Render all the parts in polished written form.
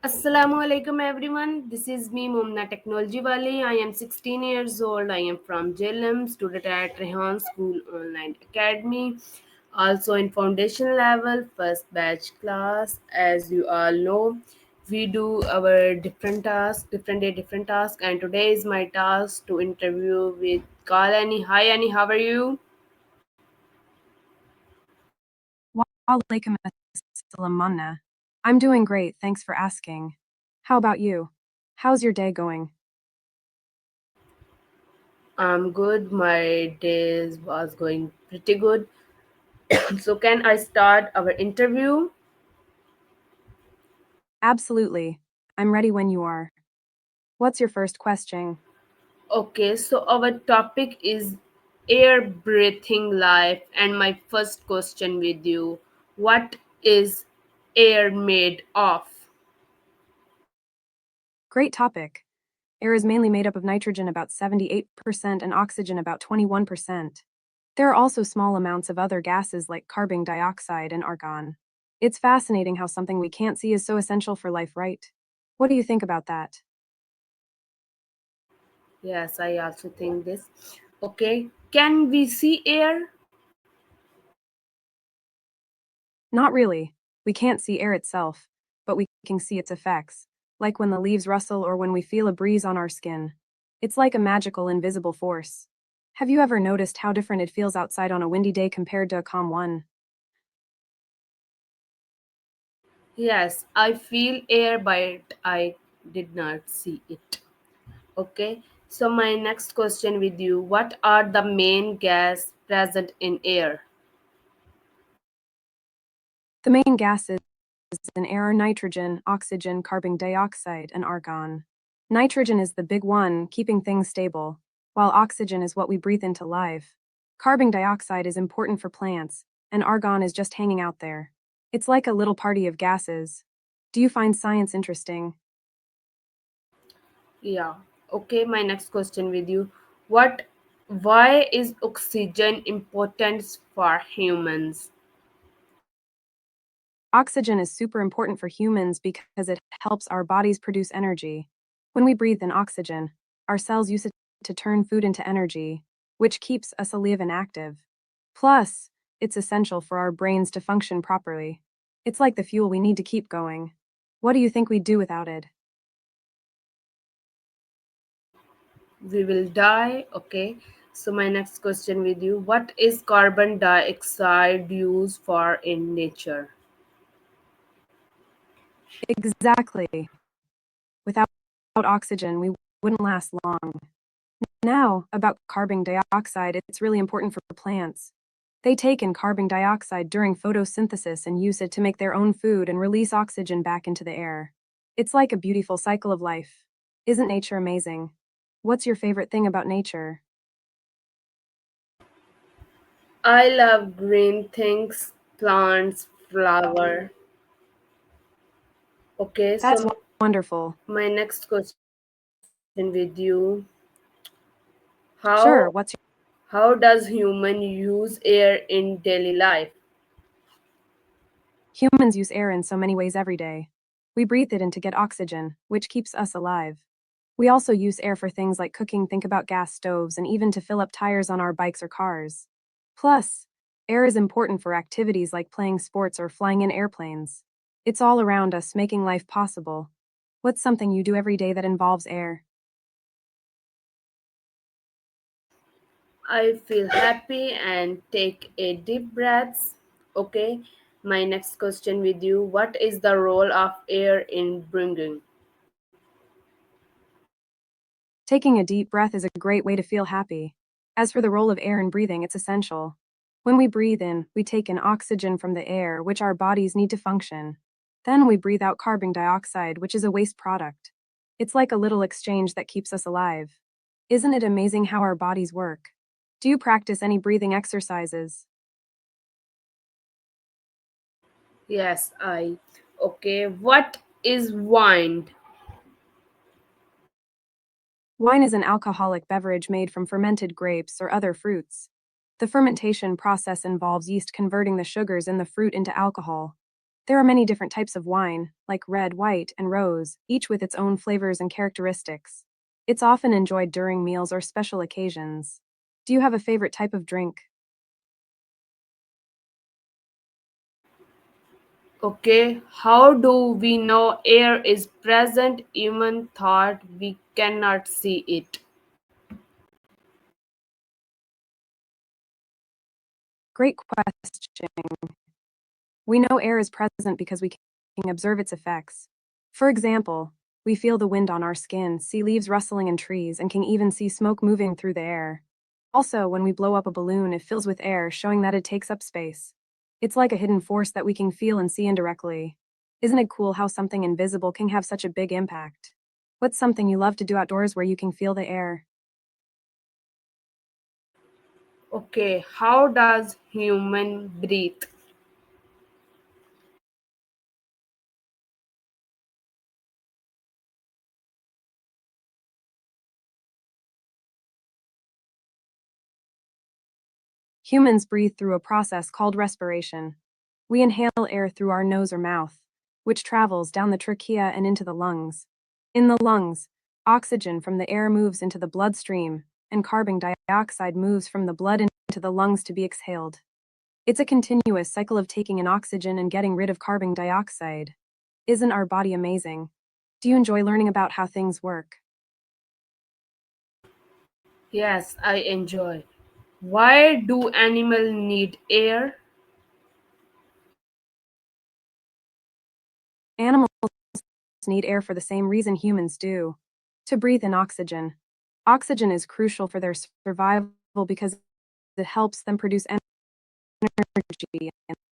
Assalamu alaikum everyone. This is me Momna technologyWali. I am 16 years old. I am from jhelum, student at Rehan School Online Academy. Also in foundation level, first batch class. As you all know, we do our different tasks, different day, different tasks. And today is my task to interview with CallAnnie. Hi Annie, how are you? Walaikum assalam, Manna. I'm doing great, thanks for asking. How about you? How's your day going? I'm good. My days was going pretty good. So can I start our interview? Absolutely. I'm ready when you are. What's your first question? Okay, so our topic is air breathing life, and my first question with you, what is air made of? Great topic. Air is mainly made up of nitrogen about 78% and oxygen about 21%. There are also small amounts of other gases like carbon dioxide and argon. It's fascinating how something we can't see is so essential for life, right? What do you think about that? Yes, I also think this. Okay, can we see air? Not really. We can't see air itself, but we can see its effects, like when the leaves rustle or when we feel a breeze on our skin. It's like a magical invisible force. Have you ever noticed how different it feels outside on a windy day compared to a calm one? Yes, I feel air, but I did not see it. Okay, so my next question with you, what are the main gas present in air? The main gases in air are nitrogen, oxygen, carbon dioxide, and argon. Nitrogen is the big one, keeping things stable, while oxygen is what we breathe into life. Carbon dioxide is important for plants, and argon is just hanging out there. It's like a little party of gases. Do you find science interesting? Yeah. Okay, my next question with you. What why is oxygen important for humans? Oxygen is super important for humans because it helps our bodies produce energy. When we breathe in oxygen, our cells use it to turn food into energy, which keeps us alive and active. Plus, it's essential for our brains to function properly. It's like the fuel we need to keep going. What do you think we'd do without it? We will die. Okay. So my next question with you. What is carbon dioxide used for in nature? Exactly. Without oxygen, we wouldn't last long. Now, about carbon dioxide, it's really important for plants. They take in carbon dioxide during photosynthesis and use it to make their own food and release oxygen back into the air. It's like a beautiful cycle of life. Isn't nature amazing? What's your favorite thing about nature? I love green things, plants, flower. Okay, That's so wonderful. my next question with you. Sure, How how does human use air in daily life? humans use air in so many ways every day. We breathe it in to get oxygen, which keeps us alive. We also use air for things like cooking, think about gas stoves, and even to fill up tires on our bikes or cars. Plus, air is important for activities like playing sports or flying in airplanes. It's all around us, making life possible. What's something you do every day that involves air? I feel happy and take a deep breath. Okay, my next question with you. What is the role of air in bringing? Taking a deep breath is a great way to feel happy. As for the role of air in breathing, it's essential. When we breathe in, we take in oxygen from the air, which our bodies need to function. Then we breathe out carbon dioxide, which is a waste product. It's like a little exchange that keeps us alive. Isn't it amazing how our bodies work? Do you practice any breathing exercises? Yes, I. Okay, what is wine? Wine is an alcoholic beverage made from fermented grapes or other fruits. The fermentation process involves yeast converting the sugars in the fruit into alcohol. There are many different types of wine, like red, white, and rose, each with its own flavors and characteristics. It's often enjoyed during meals or special occasions. Do you have a favorite type of drink? Okay, how do we know air is present even thought we cannot see it? Great question. We know air is present because we can observe its effects. For example, we feel the wind on our skin, see leaves rustling in trees, and can even see smoke moving through the air. Also, when we blow up a balloon, it fills with air, showing that it takes up space. It's like a hidden force that we can feel and see indirectly. Isn't it cool how something invisible can have such a big impact? What's something you love to do outdoors where you can feel the air? Okay, how does human breathe? Humans breathe through a process called respiration. We inhale air through our nose or mouth, which travels down the trachea and into the lungs. In the lungs, oxygen from the air moves into the bloodstream, and carbon dioxide moves from the blood into the lungs to be exhaled. It's a continuous cycle of taking in oxygen and getting rid of carbon dioxide. Isn't our body amazing? Do you enjoy learning about how things work? Yes, I enjoy. Why do animals need air? Animals need air for the same reason humans do, to breathe in oxygen. Oxygen is crucial for their survival because it helps them produce energy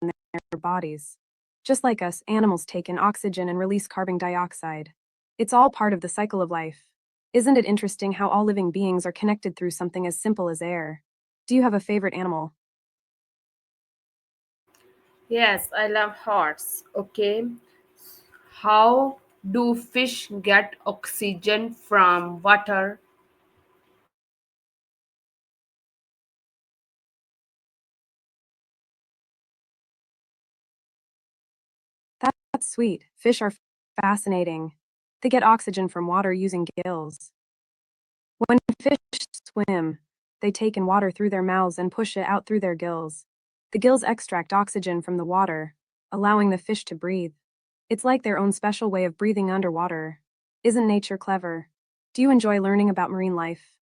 in their bodies. Just like us, animals take in oxygen and release carbon dioxide. It's all part of the cycle of life. Isn't it interesting how all living beings are connected through something as simple as air? Do you have a favorite animal? Yes, I love hearts. Okay, how do fish get oxygen from water? That's sweet. Fish are fascinating. They get oxygen from water using gills. When fish swim, they take in water through their mouths and push it out through their gills. The gills extract oxygen from the water, allowing the fish to breathe. It's like their own special way of breathing underwater. Isn't nature clever? Do you enjoy learning about marine life?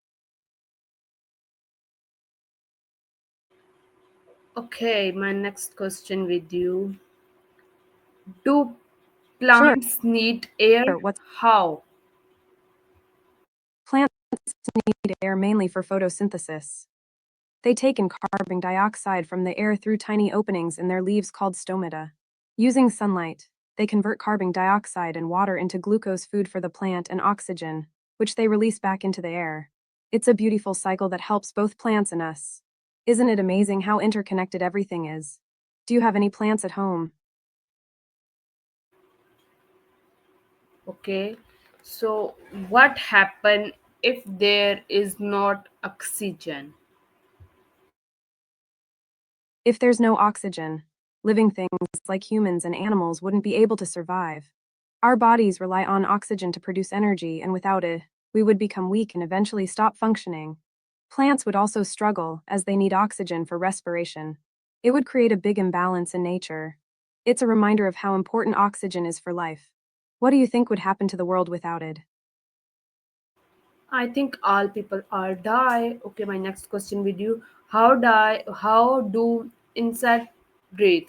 Okay, my next question with you. Do Sure. plants need air? What's How? plants need air mainly for photosynthesis. They take in carbon dioxide from the air through tiny openings in their leaves called stomata. Using sunlight, they convert carbon dioxide and water into glucose food for the plant and oxygen, which they release back into the air. It's a beautiful cycle that helps both plants and us. Isn't it amazing how interconnected everything is? Do you have any plants at home? Okay, so what happen if there is not oxygen? If there's no oxygen, living things like humans and animals wouldn't be able to survive. Our bodies rely on oxygen to produce energy, and without it, we would become weak and eventually stop functioning. Plants would also struggle as they need oxygen for respiration. It would create a big imbalance in nature. It's a reminder of how important oxygen is for life. What do you think would happen to the world without it? I think all people are die. Okay, my next question with you. How do insect breathe?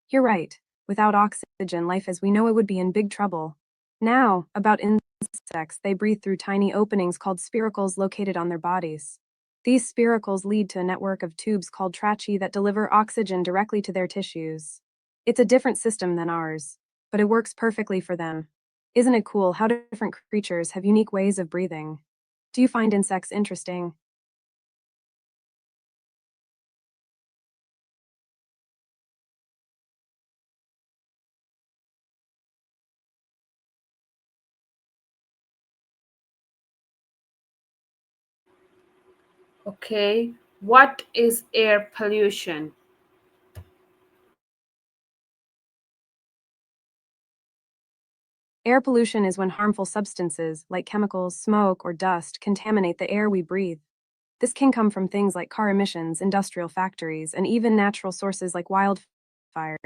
You're right. Without oxygen, life as we know it would be in big trouble. Now, about insects, they breathe through tiny openings called spiracles located on their bodies. These spiracles lead to a network of tubes called tracheae that deliver oxygen directly to their tissues. It's a different system than ours, but it works perfectly for them. Isn't it cool how different creatures have unique ways of breathing? Do you find insects interesting? Okay, what is air pollution? Air pollution is when harmful substances, like chemicals, smoke, or dust, contaminate the air we breathe. This can come from things like car emissions, industrial factories, and even natural sources like wildfires.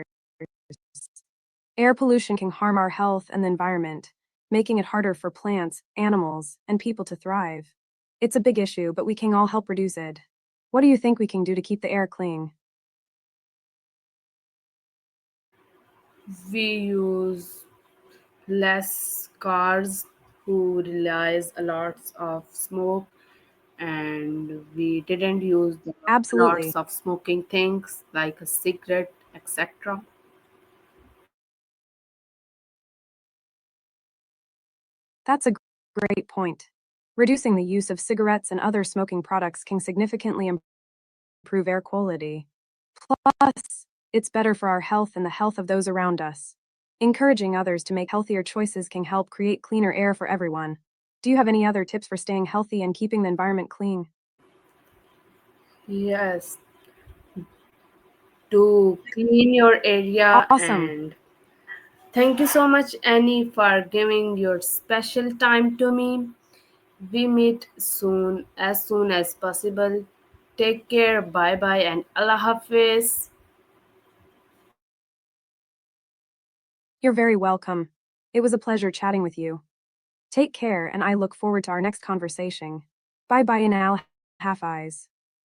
Air pollution can harm our health and the environment, making it harder for plants, animals, and people to thrive. It's a big issue, but we can all help reduce it. What do you think we can do to keep the air clean? We use less cars who relies a lot of smoke, and we didn't use the Absolutely. lots of smoking things like a cigarette, etc. That's a great point. Reducing the use of cigarettes and other smoking products can significantly improve air quality. Plus, it's better for our health and the health of those around us. Encouraging others to make healthier choices can help create cleaner air for everyone. Do you have any other tips for staying healthy and keeping the environment clean? Yes, to clean your area. Awesome. And thank you so much, Annie, for giving your special time to me. We meet soon as possible. Take care, bye bye, and Allah Hafiz. You're very welcome. It was a pleasure chatting with you. Take care, and I look forward to our next conversation. Bye bye and Al Hafiz.